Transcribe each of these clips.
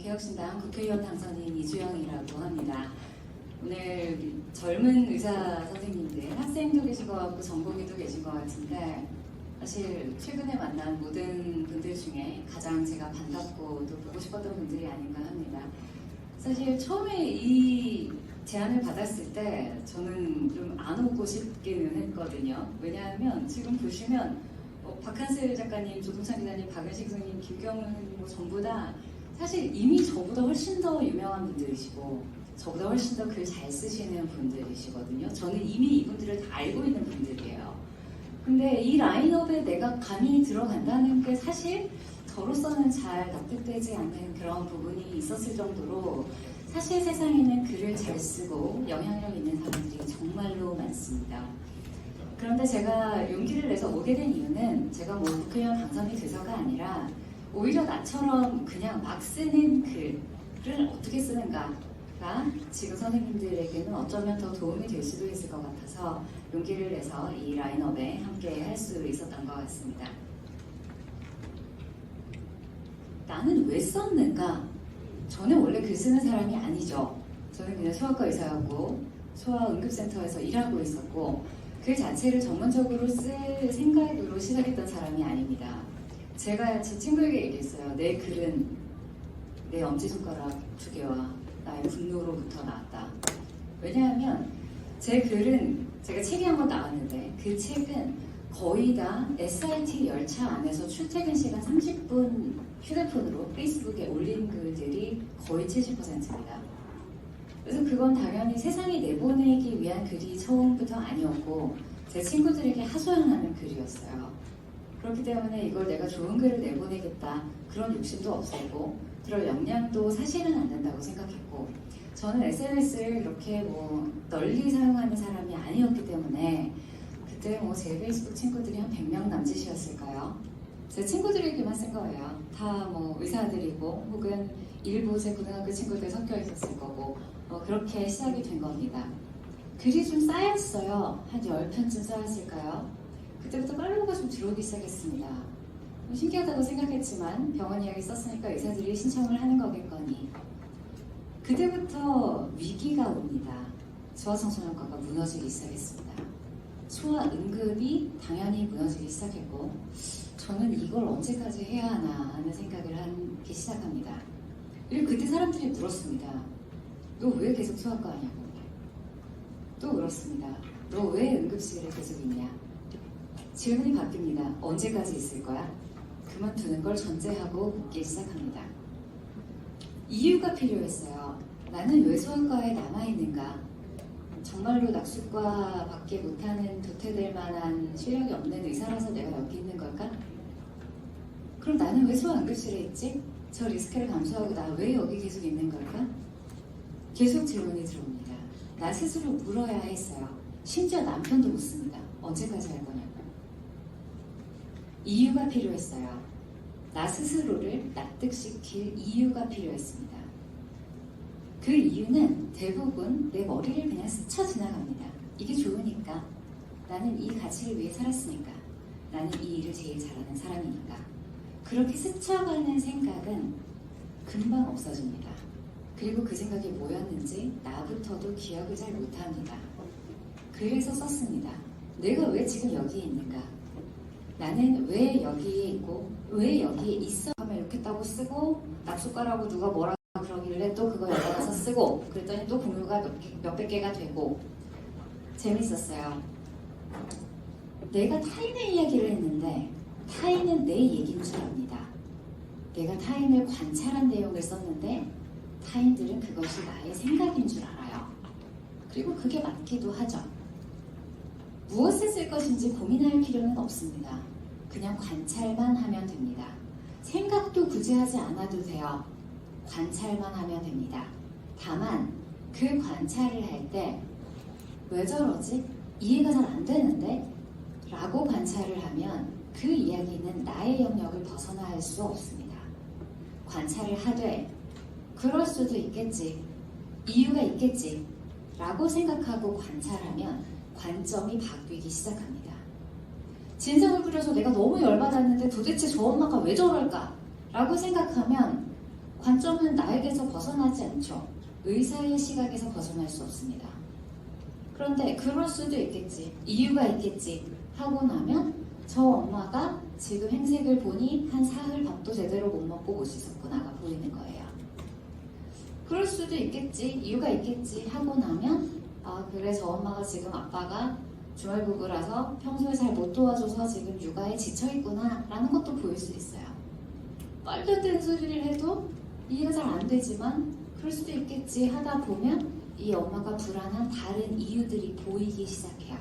개혁신당 국회의원 당선인 이주영이라고 합니다. 오늘 젊은 의사 선생님들, 학생도 계신 것 같고 전공의도 계신 것 같은데 사실 최근에 만난 모든 분들 중에 가장 제가 반갑고 또 보고 싶었던 분들이 아닌가 합니다. 사실 처음에 이 제안을 받았을 때 저는 좀 안 오고 싶기는 했거든요. 왜냐하면 지금 보시면 박한슬 작가님, 조동찬 기자님, 박은식 선생님, 김경은 뭐 전부 다 사실 이미 저보다 훨씬 더 유명한 분들이시고 저보다 훨씬 더 글 잘 쓰시는 분들이시거든요. 저는 이미 이분들을 다 알고 있는 분들이에요. 근데 이 라인업에 내가 감히 들어간다는 게 사실 저로서는 잘 납득되지 않는 그런 부분이 있었을 정도로 사실 세상에는 글을 잘 쓰고 영향력 있는 사람들이 정말로 많습니다. 그런데 제가 용기를 내서 오게 된 이유는 제가 뭐 국회의원 당선이 돼서가 아니라 오히려 나처럼 그냥 막 쓰는 글을 어떻게 쓰는가가 지금 선생님들에게는 어쩌면 더 도움이 될 수도 있을 것 같아서 용기를 내서 이 라인업에 함께 할 수 있었던 것 같습니다. 나는 왜 썼는가? 저는 원래 글 쓰는 사람이 아니죠. 저는 그냥 소아과 의사였고 소아응급센터에서 일하고 있었고 글 자체를 전문적으로 쓸 생각으로 시작했던 사람이 아닙니다. 제가 제 친구에게 얘기했어요. 내 글은 내 엄지손가락 2개와 나의 분노로부터 나왔다. 왜냐하면 제 글은 제가 책이 한 권 나왔는데 그 책은 거의 다 SRT 열차 안에서 출퇴근 시간 30분 휴대폰으로 페이스북에 올린 글들이 거의 70%입니다. 그래서 그건 당연히 세상에 내보내기 위한 글이 처음부터 아니었고 제 친구들에게 하소연하는 글이었어요. 그렇기 때문에 이걸 내가 좋은 글을 내보내겠다 그런 욕심도 없었고 그럴 역량도 사실은 안 된다고 생각했고 저는 SNS를 이렇게 뭐 널리 사용하는 사람이 아니었기 때문에 그때 뭐 제 페이스북 친구들이 한 100명 남짓이었을까요? 제 친구들에게만 쓴 거예요. 다 뭐 의사들이고 혹은 일부 제 고등학교 친구들 섞여 있었을 거고 그렇게 시작이 된 겁니다. 글이 좀 쌓였어요. 한 10편쯤 쌓였을까요? 그때부터 팔로우가 좀 들어오기 시작했습니다. 신기하다고 생각했지만 병원 이야기 썼으니까 의사들이 신청을 하는 거겠거니 그때부터 위기가 옵니다. 소아청소년과가 무너지기 시작했습니다. 소아응급이 당연히 무너지기 시작했고 저는 이걸 언제까지 해야 하나 하는 생각을 하기 시작합니다. 그리고 그때 사람들이 물었습니다. 너 왜 계속 소아과 하냐고. 또 물었습니다. 너 왜 응급실에 계속 있냐. 질문이 바뀝니다. 언제까지 있을 거야? 그만두는 걸 전제하고 묻기 시작합니다. 이유가 필요했어요. 나는 왜 소아과에 남아있는가? 정말로 낙수과 밖에 못하는 도태될 만한 실력이 없는 의사라서 내가 여기 있는 걸까? 그럼 나는 왜 소아응급실에 있지? 저 리스크를 감수하고 나 왜 여기 계속 있는 걸까? 계속 질문이 들어옵니다. 나 스스로 물어야 했어요. 심지어 남편도 묻습니다. 언제까지 할 거냐고. 이유가 필요했어요. 나 스스로를 납득시킬 이유가 필요했습니다. 그 이유는 대부분 내 머리를 그냥 스쳐 지나갑니다. 이게 좋으니까. 나는 이 가치를 위해 살았으니까. 나는 이 일을 제일 잘하는 사람이니까. 그렇게 스쳐가는 생각은 금방 없어집니다. 그리고 그 생각이 뭐였는지 나부터도 기억을 잘 못합니다. 그래서 썼습니다. 내가 왜 지금 여기에 있는가? 나는 왜 여기에 있고 왜 여기에 있어? 하면 이렇게 따고 쓰고 낙수과라고 누가 뭐라 그러길래 또 그거 열받아서 쓰고 그랬더니 또 공유가 몇백 개가 되고 재밌었어요. 내가 타인의 이야기를 했는데 타인은 내 얘기인 줄 압니다. 내가 타인을 관찰한 내용을 썼는데 타인들은 그것이 나의 생각인 줄 알아요. 그리고 그게 맞기도 하죠. 무엇을 쓸 것인지 고민할 필요는 없습니다. 그냥 관찰만 하면 됩니다. 생각도 굳이 하지 않아도 돼요. 관찰만 하면 됩니다. 다만 그 관찰을 할 때 왜 저러지? 이해가 잘 안 되는데? 라고 관찰을 하면 그 이야기는 나의 영역을 벗어날 수 없습니다. 관찰을 하되 그럴 수도 있겠지. 이유가 있겠지. 라고 생각하고 관찰하면 관점이 바뀌기 시작합니다. 진상을 부려서 내가 너무 열받았는데 도대체 저 엄마가 왜 저럴까? 라고 생각하면 관점은 나에게서 벗어나지 않죠. 의사의 시각에서 벗어날 수 없습니다. 그런데 그럴 수도 있겠지, 이유가 있겠지 하고 나면 저 엄마가 지금 행색을 보니 한 사흘 밥도 제대로 못 먹고 못 씻었구나가 보이는 거예요. 그럴 수도 있겠지, 이유가 있겠지 하고 나면 아 그래 저 엄마가 지금 아빠가 주말부부라서 평소에 잘 못 도와줘서 지금 육아에 지쳐있구나 라는 것도 보일 수 있어요. 말도 안 되는 소리를 해도 이해가 잘 안 되지만 그럴 수도 있겠지 하다 보면 이 엄마가 불안한 다른 이유들이 보이기 시작해요.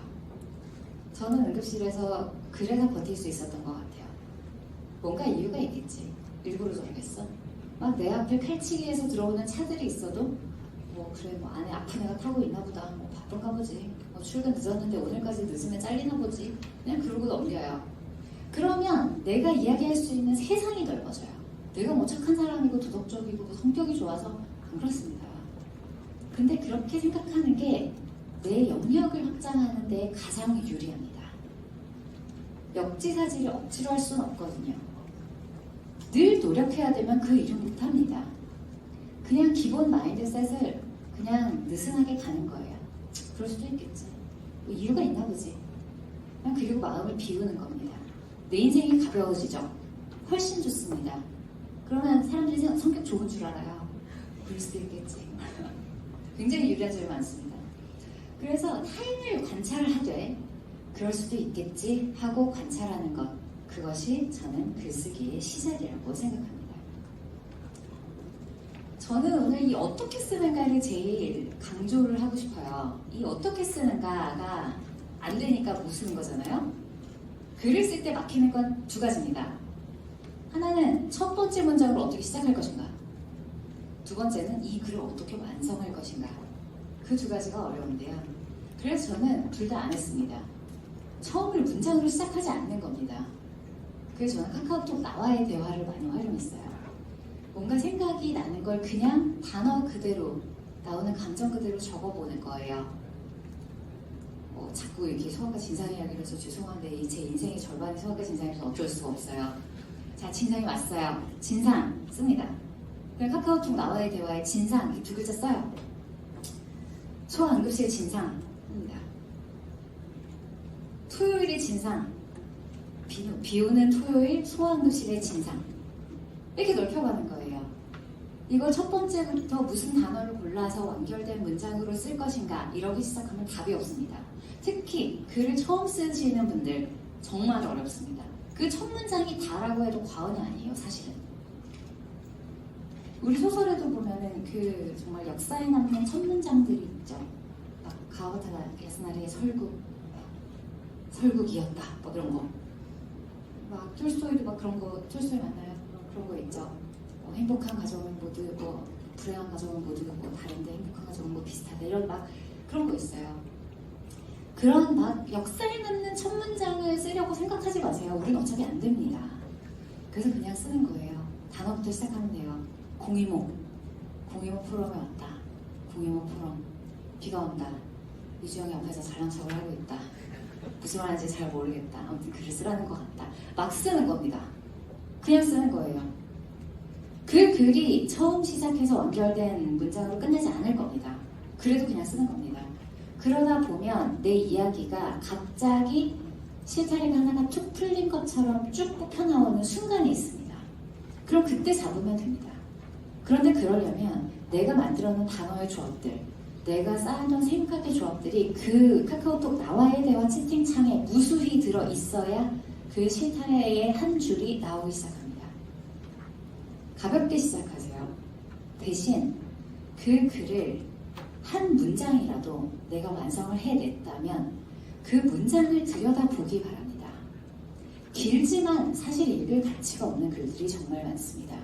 저는 응급실에서 그래서 버틸 수 있었던 것 같아요. 뭔가 이유가 있겠지. 일부러 저러겠어? 막 내 앞에 칼치기에서 들어오는 차들이 있어도 뭐 그래 뭐 안에 아픈 애가 타고 있나 보다, 뭐 바쁜가 보지, 뭐 출근 늦었는데 오늘까지 늦으면 잘리나 보지, 그냥 그러고 넘겨요. 그러면 내가 이야기할 수 있는 세상이 넓어져요. 내가 뭐 착한 사람이고 도덕적이고 뭐 성격이 좋아서 안 그렇습니다. 근데 그렇게 생각하는 게 내 영역을 확장하는 데 가장 유리합니다. 역지사지를 억지로 할 수는 없거든요. 늘 노력해야 되면 그 일은 못합니다. 그냥 기본 마인드셋을 그냥 느슨하게 가는 거예요. 그럴 수도 있겠지. 뭐 이유가 있나 보지. 그냥 그리고 마음을 비우는 겁니다. 내 인생이 가벼워지죠. 훨씬 좋습니다. 그러면 사람들이 성격 좋은 줄 알아요. 그럴 수도 있겠지. 굉장히 유리한 점이 많습니다. 그래서 타인을 관찰하되 그럴 수도 있겠지 하고 관찰하는 것, 그것이 저는 글쓰기의 시작이라고 생각합니다. 저는 오늘 이 어떻게 쓰는가를 제일 강조를 하고 싶어요. 이 어떻게 쓰는가가 안 되니까 못 쓰는 거잖아요. 글을 쓸 때 막히는 건 두 가지입니다. 하나는 첫 번째 문장을 어떻게 시작할 것인가, 두 번째는 이 글을 어떻게 완성할 것인가. 그 두 가지가 어려운데요. 그래서 저는 둘 다 안 했습니다. 처음을 문장으로 시작하지 않는 겁니다. 그래서 저는 카카오톡 나와의 대화를 많이 활용했어요. 뭔가 생각이 나는 걸 그냥 단어 그대로, 나오는 감정 그대로 적어보는 거예요. 자꾸 이렇게 소아과 진상 이야기를 해서 죄송한데 제 인생의 절반이 소아과 진상이라서 어쩔 수가 없어요. 자, 진상이 왔어요. 진상 씁니다. 그럼 카카오톡 나와의 대화에 진상 이 두 글자 써요. 소아응급실 진상 씁니다. 토요일의 진상, 비 오는 토요일 소아응급실의 진상, 이렇게 넓혀가는 거예요. 이걸 첫 번째부터 무슨 단어를 골라서 완결된 문장으로 쓸 것인가 이러기 시작하면 답이 없습니다. 특히 글을 처음 쓰시는 분들 정말 어렵습니다. 그 첫 문장이 다라고 해도 과언이 아니에요, 사실은. 우리 소설에도 보면은 그 정말 역사에 남는 첫 문장들이 있죠. 막 가와타가 야스나리의 설국이었다, 뭐 그런 거. 막 톨스토이도 막 그런 거, 톨스토이 맞나요? 그런 거 있죠. 행복한 가정은 모두 뭐 불행한 가정은 모두 뭐 다른데 행복한 가정은 뭐 비슷하다, 이런 막 그런 거 있어요. 그런 막 역사에 남는 첫 문장을 쓰려고 생각하지 마세요. 우리는 어차피 안 됩니다. 그래서 그냥 쓰는 거예요. 단어부터 시작하면 돼요. 공이모 프롬에 왔다. 공이모 프롬. 비가 온다. 이주영이 앞에서 잘난 척을 하고 있다. 무슨 말인지 잘 모르겠다. 아무튼 글을 쓰라는 것 같다. 막 쓰는 겁니다. 그냥 쓰는 거예요. 그 글이 처음 시작해서 완결된 문장으로 끝나지 않을 겁니다. 그래도 그냥 쓰는 겁니다. 그러다 보면 내 이야기가 갑자기 실타래가 하나가 쭉 풀린 것처럼 쭉 뽑혀나오는 순간이 있습니다. 그럼 그때 잡으면 됩니다. 그런데 그러려면 내가 만들어놓은 단어의 조합들, 내가 쌓아놓은 생각의 조합들이 그 카카오톡 나와의 대화 채팅창에 무수히 들어있어야 그 실타래의 한 줄이 나오기 시작합니다. 가볍게 시작하세요. 대신 그 글을 한 문장이라도 내가 완성을 해냈다면 그 문장을 들여다보기 바랍니다. 길지만 사실 읽을 가치가 없는 글들이 정말 많습니다.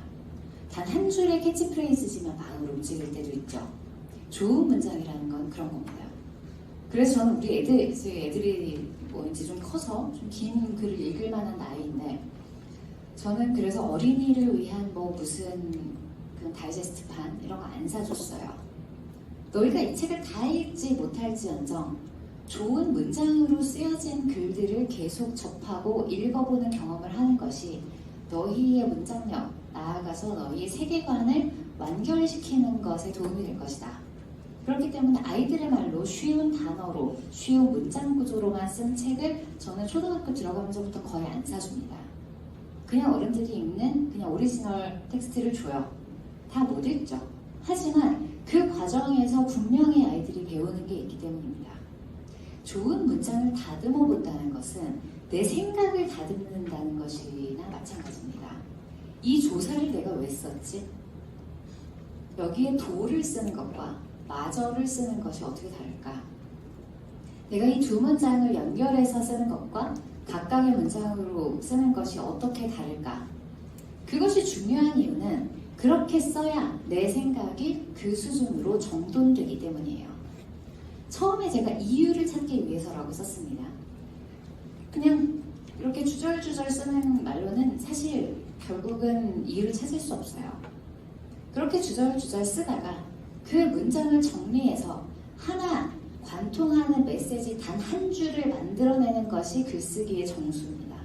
단 한 줄의 캐치프레이즈지만 마음을 움직일 때도 있죠. 좋은 문장이라는 건 그런 겁니다. 그래서 저는 우리 애들이 뭐 이제 좀 커서 좀 긴 글을 읽을 만한 나이인데, 저는 그래서 어린이를 위한 뭐 무슨 그런 다이제스트판 이런 거 안 사줬어요. 너희가 이 책을 다 읽지 못할지언정 좋은 문장으로 쓰여진 글들을 계속 접하고 읽어보는 경험을 하는 것이 너희의 문장력, 나아가서 너희의 세계관을 완결시키는 것에 도움이 될 것이다. 그렇기 때문에 아이들의 말로 쉬운 단어로, 쉬운 문장 구조로만 쓴 책을 저는 초등학교 들어가면서부터 거의 안 사줍니다. 그냥 어른들이 읽는 그냥 오리지널 텍스트를 줘요. 다 못 읽죠. 하지만 그 과정에서 분명히 아이들이 배우는 게 있기 때문입니다. 좋은 문장을 다듬어 본다는 것은 내 생각을 다듬는다는 것이나 마찬가지입니다. 이 조사를 내가 왜 썼지? 여기에 도를 쓰는 것과 마저를 쓰는 것이 어떻게 다를까? 내가 이 두 문장을 연결해서 쓰는 것과 각각의 문장으로 쓰는 것이 어떻게 다를까? 그것이 중요한 이유는 그렇게 써야 내 생각이 그 수준으로 정돈되기 때문이에요. 처음에 제가 이유를 찾기 위해서라고 썼습니다. 그냥 이렇게 주절주절 쓰는 말로는 사실 결국은 이유를 찾을 수 없어요. 그렇게 주절주절 쓰다가 그 문장을 정리해서 하나 관통하는 메시지 단 한 줄을 만들어내는 것이 글쓰기의 정수입니다.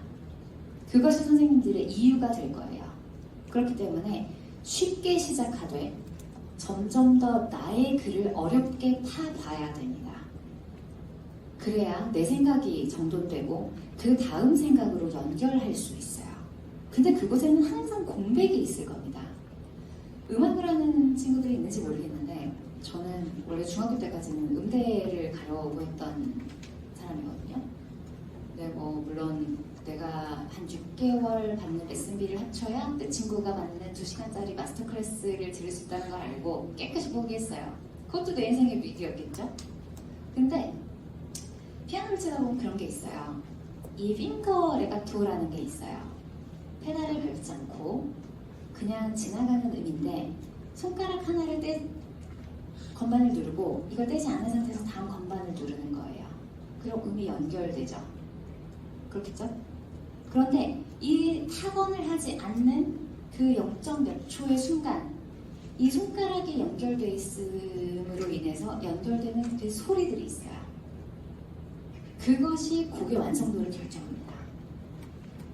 그것이 선생님들의 이유가 될 거예요. 그렇기 때문에 쉽게 시작하되 점점 더 나의 글을 어렵게 파봐야 됩니다. 그래야 내 생각이 정돈되고 그 다음 생각으로 연결할 수 있어요. 근데 그곳에는 항상 공백이 있을 겁니다. 음악을 하는 친구들이 있는지 모르겠는데 저는 원래 중학교 때까지는 음대를 가려고 했던 사람이거든요. 근데 물론 내가 한 6개월 받는 레슨비를 합쳐야 내 친구가 받는 2시간짜리 마스터 클래스를 들을 수 있다는 걸 알고 깨끗이 포기했어요. 그것도 내 인생의 위기였겠죠? 근데 피아노를 치다 보면 그런 게 있어요. 이 핑거 레가토라는 게 있어요. 페달을 밟지 않고 그냥 지나가는 음인데 손가락 하나를 건반을 누르고 이걸 떼지 않은 상태에서 다음 건반을 누르는 거예요. 그럼 음이 연결되죠. 그렇겠죠? 그런데 이 타건을 하지 않는 그 0. 몇 초의 순간 이 손가락이 연결되어 있음으로 인해서 연결되는 그 소리들이 있어요. 그것이 곡의 완성도를 결정합니다.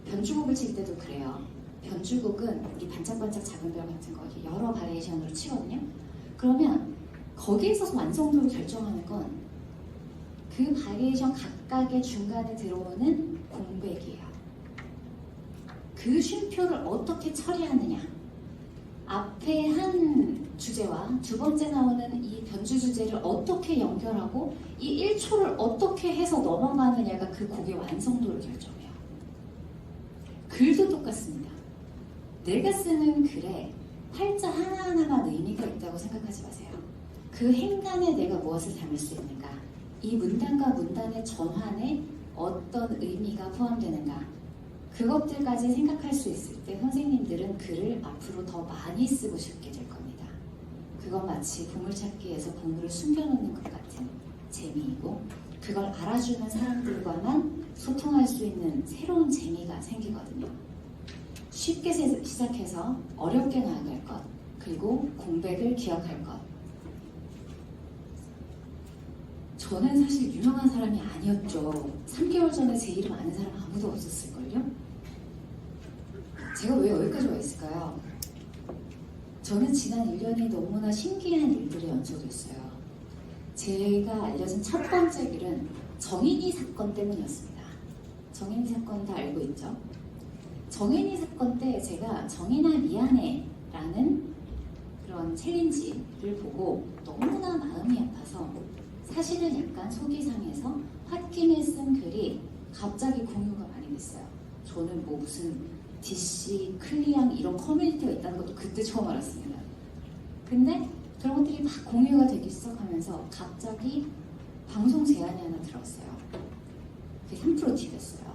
변주곡을 칠 때도 그래요. 변주곡은 이 반짝반짝 작은 별 같은 거 여러 바리에이션으로 치거든요. 그러면 거기에 있어서 완성도를 결정하는 건 그 바리에이션 각각의 중간에 들어오는 공백이에요. 그 쉼표를 어떻게 처리하느냐, 앞에 한 주제와 두 번째 나오는 이 변주 주제를 어떻게 연결하고 이 1초를 어떻게 해서 넘어가느냐가 그 곡의 완성도를 결정해요. 글도 똑같습니다. 내가 쓰는 글에 팔자 하나하나가 의미가 있다고 생각하지 마세요. 그 행간에 내가 무엇을 담을 수 있는가, 이 문단과 문단의 전환에 어떤 의미가 포함되는가, 그것들까지 생각할 수 있을 때 선생님들은 글을 앞으로 더 많이 쓰고 싶게 될 겁니다. 그건 마치 보물찾기에서 보물을 숨겨놓는 것 같은 재미이고 그걸 알아주는 사람들과만 소통할 수 있는 새로운 재미가 생기거든요. 쉽게 시작해서 어렵게 나아갈 것, 그리고 공백을 기억할 것. 저는 사실 유명한 사람이 아니었죠. 3개월 전에 제 이름 아는 사람 아무도 없었을걸요? 제가 왜 여기까지 와 있을까요? 저는 지난 1년이 너무나 신기한 일들의 연속이었어요. 제가 알려진 첫 번째 글은 정인이 사건 때문이었습니다. 정인이 사건 다 알고 있죠? 정인이 사건 때 제가 정인아 미안해 라는 그런 챌린지를 보고 너무나 마음이 아파서 사실은 약간 속이 상해서 홧김에 쓴 글이 갑자기 공유가 많이 됐어요. 저는 무슨 DC, 클리앙 이런 커뮤니티가 있다는 것도 그때 처음 알았습니다. 근데 그런 것들이 막 공유가 되기 시작하면서 갑자기 방송 제안이 하나 들어왔어요. 그게 3프로 TV였어요.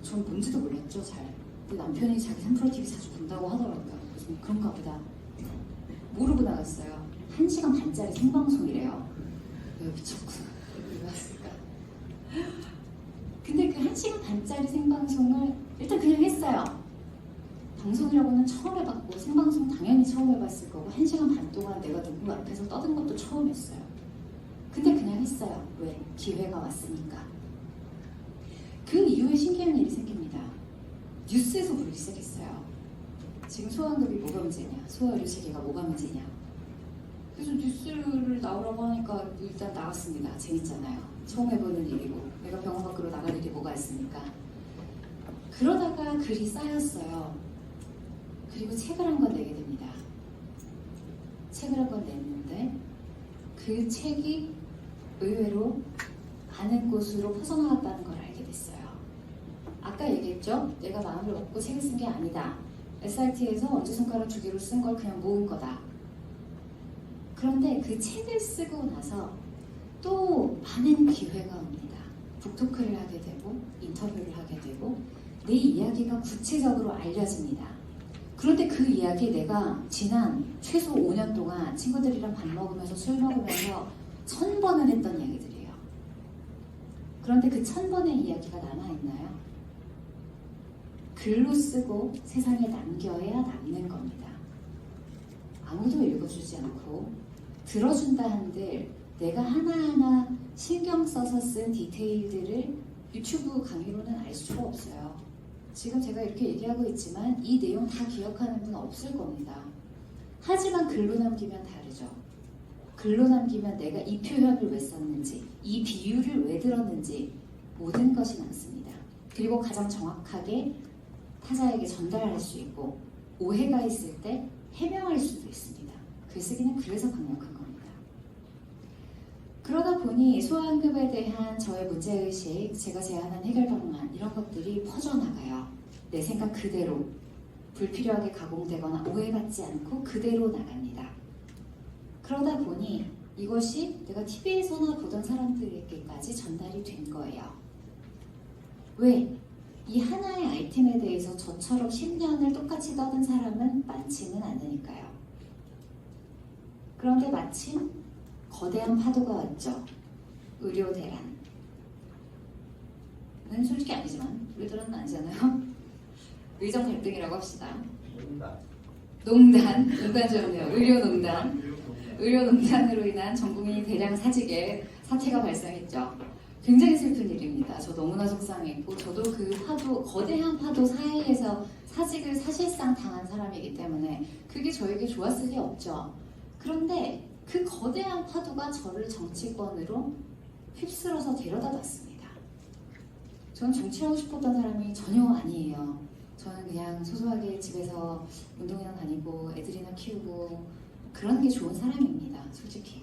전 뭔지도 몰랐죠, 잘. 근데 남편이 자기 3프로 TV 자주 본다고 하더라고요. 그래서 그런가 보다. 모르고 나갔어요. 1시간 반짜리 생방송이래요. 왜 미쳤구나. 왜 왔을까? 근데 그 1시간 반짜리 생방송을 일단 그냥 했어요. 방송이라고는 처음 해봤고 생방송 당연히 처음 해봤을 거고 1시간 반 동안 내가 누구 앞에서 떠든 것도 처음 했어요. 근데 그냥 했어요. 왜? 기회가 왔으니까. 그 이후에 신기한 일이 생깁니다. 뉴스에서 부르기 시작했어요. 지금 소아응급이 뭐가 문제냐, 소아의료체계가 뭐가 문제냐. 그래서 뉴스를 나오라고 하니까 일단 나왔습니다. 재밌잖아요. 처음 해보는 일이고 내가 병원 밖으로 나갈 일이 뭐가 있습니까. 그러다가 글이 쌓였어요. 그리고 책을 한 권 내게 됩니다. 책을 한 권 냈는데 그 책이 의외로 많은 곳으로 퍼져나갔다는 걸 알게 됐어요. 아까 얘기했죠? 내가 마음을 먹고 책을 쓴 게 아니다. SRT에서 엄지손가락 2개로 쓴 걸 그냥 모은 거다. 그런데 그 책을 쓰고 나서 또 많은 기회가 옵니다. 북토크를 하게 되고 인터뷰를 하게 되고 내 이야기가 구체적으로 알려집니다. 그런데 그 이야기 내가 지난 최소 5년 동안 친구들이랑 밥 먹으면서 술 먹으면서 1000번을 했던 이야기들이에요. 그런데 그 1000번의 이야기가 남아있나요? 글로 쓰고 세상에 남겨야 남는 겁니다. 아무도 읽어주지 않고 들어준다 한들 내가 하나하나 신경 써서 쓴 디테일들을 유튜브 강의로는 알 수가 없어요. 지금 제가 이렇게 얘기하고 있지만 이 내용 다 기억하는 분 없을 겁니다. 하지만 글로 남기면 다르죠. 글로 남기면 내가 이 표현을 왜 썼는지, 이 비유를 왜 들었는지 모든 것이 남습니다. 그리고 가장 정확하게 타자에게 전달할 수 있고 오해가 있을 때 해명할 수도 있습니다. 글쓰기는 그래서 강력한 겁니다. 그러다 보니 소아응급에 대한 저의 문제의식, 제가 제안한 해결 방안 이런 것들이 퍼져나가요. 내 생각 그대로 불필요하게 가공되거나 오해받지 않고 그대로 나갑니다. 그러다 보니 이것이 내가 TV에서나 보던 사람들에게까지 전달이 된 거예요. 왜? 이 하나의 아이템에 대해서 저처럼 10년을 똑같이 떠든 사람은 많지는 않으니까요. 그런데 마침 거대한 파도가 왔죠. 의료 대란은 솔직히 아니지만 의료대란은 아니잖아요. 의정 갈등이라고 합시다. 농단적이네요. 의료농단으로 인한 전 국민이 대량 사직의 사태가 발생했죠. 굉장히 슬픈 일입니다. 저 너무나 속상했고 저도 그 파도, 거대한 파도 사이에서 사직을 사실상 당한 사람이기 때문에 그게 저에게 좋았을 리 없죠. 그런데 그 거대한 파도가 저를 정치권으로 휩쓸어서 데려다 놨습니다. 저는 정치하고 싶었던 사람이 전혀 아니에요. 저는 그냥 소소하게 집에서 운동이나 다니고 애들이나 키우고 그런 게 좋은 사람입니다. 솔직히.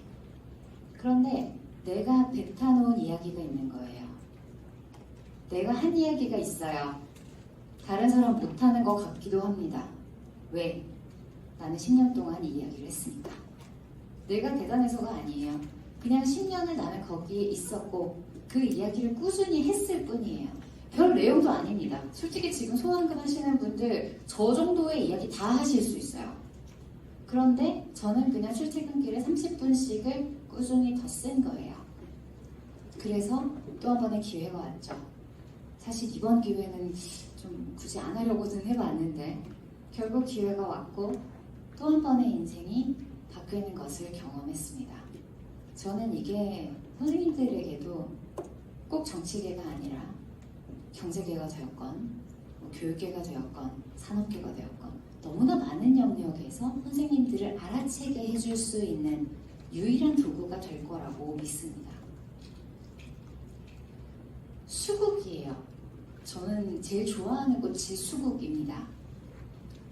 그런데 내가 뱉어놓은 이야기가 있는 거예요. 내가 한 이야기가 있어요. 다른 사람 못하는 것 같기도 합니다. 왜? 나는 10년 동안 이 이야기를 했으니까. 내가 대단해서가 아니에요. 그냥 10년을 나는 거기에 있었고 그 이야기를 꾸준히 했을 뿐이에요. 별 내용도 아닙니다. 솔직히 지금 소아응급 하시는 분들 저 정도의 이야기 다 하실 수 있어요. 그런데 저는 그냥 출퇴근길에 30분씩을 꾸준히 더 쓴 거예요. 그래서 또 한 번의 기회가 왔죠. 사실 이번 기회는 좀 굳이 안 하려고는 해봤는데 결국 기회가 왔고 또 한 번의 인생이 바뀌는 것을 경험했습니다. 저는 이게 선생님들에게도 꼭 정치계가 아니라 경제계가 되었건 교육계가 되었건 산업계가 되었건 너무나 많은 영역에서 선생님들을 알아채게 해줄 수 있는 유일한 도구가 될 거라고 믿습니다. 수국이에요. 저는 제일 좋아하는 꽃이 수국입니다.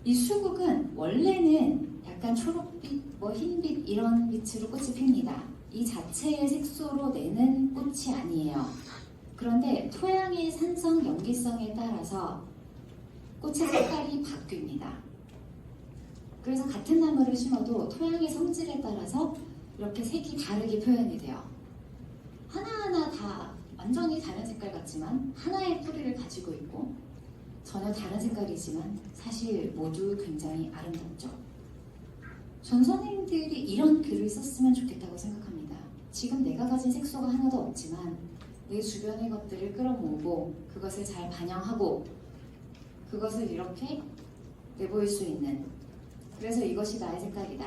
이 수국은 원래는 약간 초록빛, 흰빛 이런 빛으로 꽃이 핍니다. 이 자체의 색소로 내는 꽃이 아니에요. 그런데 토양의 산성, 염기성에 따라서 꽃의 색깔이 바뀝니다. 그래서 같은 나무를 심어도 토양의 성질에 따라서 이렇게 색이 다르게 표현이 돼요. 하나하나 다 완전히 다른 색깔 같지만 하나의 뿌리를 가지고 있고 전혀 다른 색깔이지만 사실 모두 굉장히 아름답죠. 전 선생님들이 이런 글을 썼으면 좋겠다고 생각합니다. 지금 내가 가진 색소가 하나도 없지만 내 주변의 것들을 끌어모으고 그것을 잘 반영하고 그것을 이렇게 내보일 수 있는, 그래서 이것이 나의 색깔이다,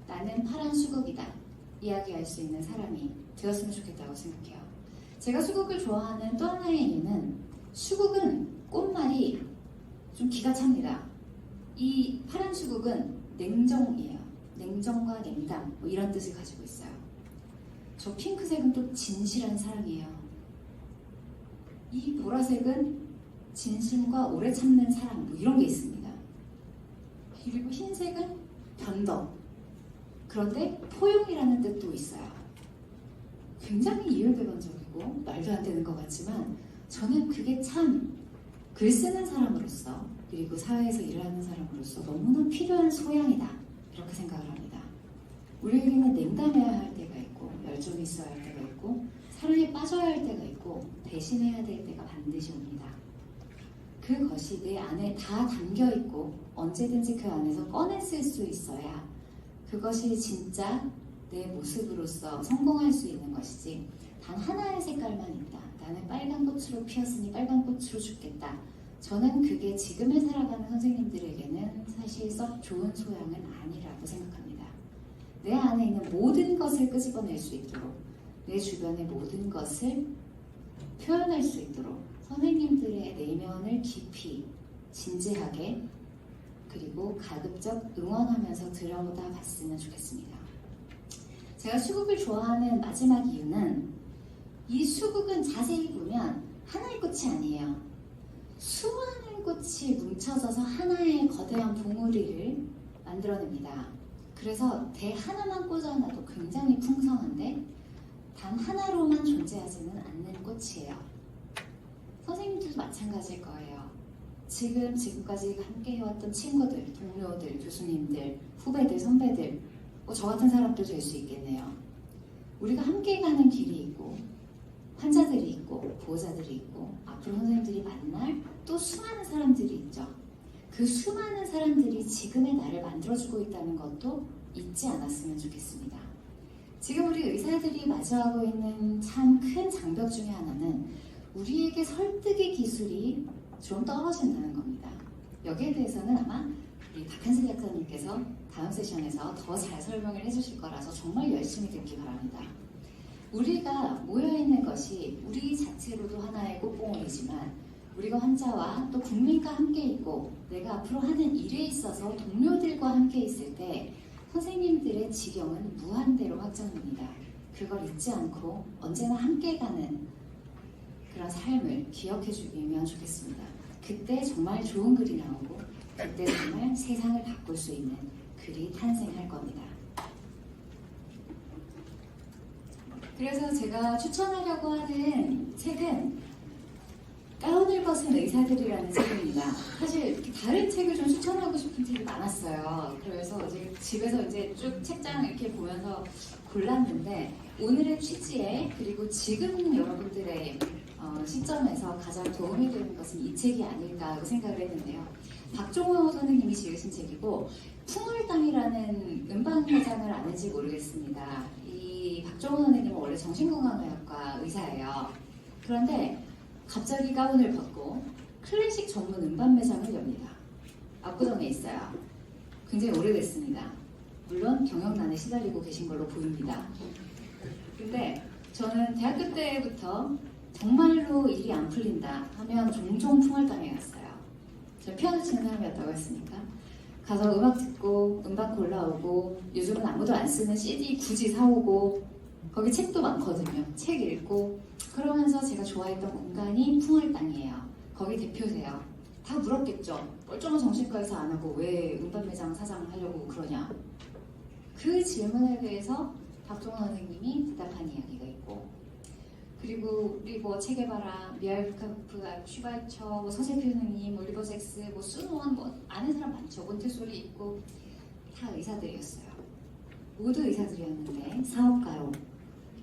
나는 파란 수국이다 이야기할 수 있는 사람이 되었으면 좋겠다고 생각해요. 제가 수국을 좋아하는 또 하나의 이유는 수국은 꽃말이 좀 기가 찹니다. 이 파란 수국은 냉정이에요. 냉정과 냉담 뭐 이런 뜻을 가지고 있어요. 저 핑크색은 또 진실한 사랑이에요. 이 보라색은 진심과 오래 참는 사랑 뭐 이런 게 있습니다. 그리고 흰색은 변덕. 그런데 포용이라는 뜻도 있어요. 굉장히 이율배반적이고 말도 안 되는 것 같지만 저는 그게 참 글 쓰는 사람으로서 그리고 사회에서 일을 하는 사람으로서 너무나 필요한 소양이다 이렇게 생각을 합니다. 우리에게는 냉담해야 할 때가 있고 열정이 있어야 할 때가 있고 사랑에 빠져야 할 때가 있고 대신해야 될 때가 반드시 옵니다. 그것이 내 안에 다 담겨있고 언제든지 그 안에서 꺼냈을 수 있어야 그것이 진짜 내 모습으로서 성공할 수 있는 것이지 단 하나의 색깔만 있다. 나는 빨간 꽃으로 피었으니 빨간 꽃으로 죽겠다. 저는 그게 지금을 살아가는 선생님들에게는 사실 썩 좋은 소양은 아니라고 생각합니다. 내 안에 있는 모든 것을 끄집어낼 수 있도록 내 주변의 모든 것을 표현할 수 있도록 선생님들의 내면을 깊이 진지하게 그리고 가급적 응원하면서 들여다 봤으면 좋겠습니다. 제가 수국을 좋아하는 마지막 이유는 이 수국은 자세히 보면 하나의 꽃이 아니에요. 수많은 꽃이 뭉쳐져서 하나의 거대한 봉우리를 만들어냅니다. 그래서 대 하나만 꽂아놔도 굉장히 풍성한데 단 하나로만 존재하지는 않는 꽃이에요. 선생님들도 마찬가지일 거예요. 지금까지 함께 해왔던 친구들, 동료들, 교수님들, 후배들, 선배들 저 같은 사람도 될 수 있겠네요. 우리가 함께 가는 길이 있고 환자들이 있고 보호자들이 있고 앞으로 선생님들이 만날 또 수많은 사람들이 있죠. 그 수많은 사람들이 지금의 나를 만들어주고 있다는 것도 잊지 않았으면 좋겠습니다. 지금 우리 의사들이 마주하고 있는 참 큰 장벽 중에 하나는 우리에게 설득의 기술이 좀 떨어진다는 겁니다. 여기에 대해서는 아마 우리 박한슬 약사님께서 다음 세션에서 더 잘 설명을 해주실 거라서 정말 열심히 듣기 바랍니다. 우리가 모여있는 것이 우리 자체로도 하나의 꽃봉오리지만 우리가 환자와 또 국민과 함께 있고 내가 앞으로 하는 일에 있어서 동료들과 함께 있을 때 선생님들의 지경은 무한대로 확장됩니다. 그걸 잊지 않고 언제나 함께 가는 그런 삶을 기억해 주시면 좋겠습니다. 그때 정말 좋은 글이 나오고 그때 정말 세상을 바꿀 수 있는 글이 탄생할 겁니다. 그래서 제가 추천하려고 하는 책은 가운을 벗은 의사들이라는 책입니다. 사실 다른 책을 좀 추천하고 싶은 책이 많았어요. 그래서 이제 집에서 이제 쭉 책장 이렇게 보면서 골랐는데 오늘의 취지에 그리고 지금 여러분들의 시점에서 가장 도움이 되는 것은 이 책이 아닐까 하고 생각을 했는데요. 박종호 선생님이 지으신 책이고 풍월당이라는 음반회장을 아는지 모르겠습니다. 이 박종호 선생님은 원래 정신건강의학과 의사예요. 그런데 갑자기 가운을 벗고 클래식 전문 음반 매장을 엽니다. 압구정에 있어요. 굉장히 오래됐습니다. 물론 경영난에 시달리고 계신 걸로 보입니다. 근데 저는 대학교 때부터 정말로 일이 안 풀린다 하면 종종 풍월당에 갔어요. 제가 피아노 치는 사람이었다고 했으니까 가서 음악 듣고 음반 골라오고 요즘은 아무도 안 쓰는 CD 굳이 사오고 거기 책도 많거든요. 책 읽고 그러면서 제가 좋아했던 공간이 풍월당이에요. 거기 대표세요. 다 물었겠죠. 멀쩡한 정신과에서 안 하고 왜 음반 매장 사장 하려고 그러냐. 그 질문에 대해서 박종원 선생님이 대답한 이야기가 있고 그리고 우리 뭐 체게바라, 미하일 슈바이처, 뭐 서세표 선생님, 올리버 잭스, 뭐 수노원 뭐 아는 사람 많죠. 몬테소리 있고 다 의사들이었어요. 모두 의사들이었는데 사업가로,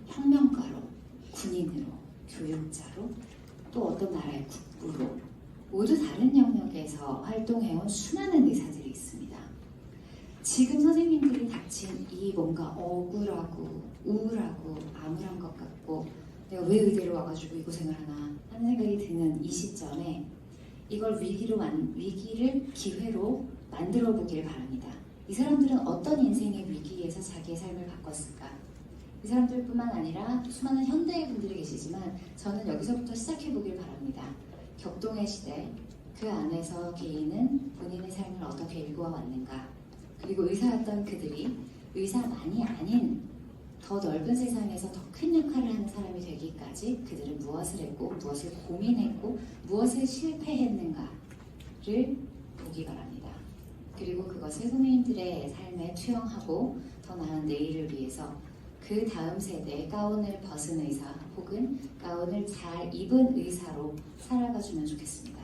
혁명가로, 군인으로, 교육자로, 또 어떤 나라의 국부로 모두 다른 영역에서 활동해온 수많은 의사들이 있습니다. 지금 선생님들이 닥친 이 뭔가 억울하고 우울하고 암울한 것 같고 내가 왜 의대로 와가지고 이 고생을 하나 하는 생각이 드는 이 시점에 이걸 위기를 기회로 만들어 보기를 바랍니다. 이 사람들은 어떤 인생의 위기에서 자기의 삶을 바꿨을까? 이 사람들뿐만 아니라 수많은 현대의 분들이 계시지만 저는 여기서부터 시작해 보길 바랍니다. 격동의 시대, 그 안에서 개인은 본인의 삶을 어떻게 일구어왔는가, 그리고 의사였던 그들이 의사만이 아닌 더 넓은 세상에서 더 큰 역할을 하는 사람이 되기까지 그들은 무엇을 했고, 무엇을 고민했고, 무엇을 실패했는가를 보기 바랍니다. 그리고 그것을 성인들의 삶에 투영하고 더 나은 내일을 위해서 그 다음 세대의 가운을 벗은 의사 혹은 가운을 잘 입은 의사로 살아가주면 좋겠습니다.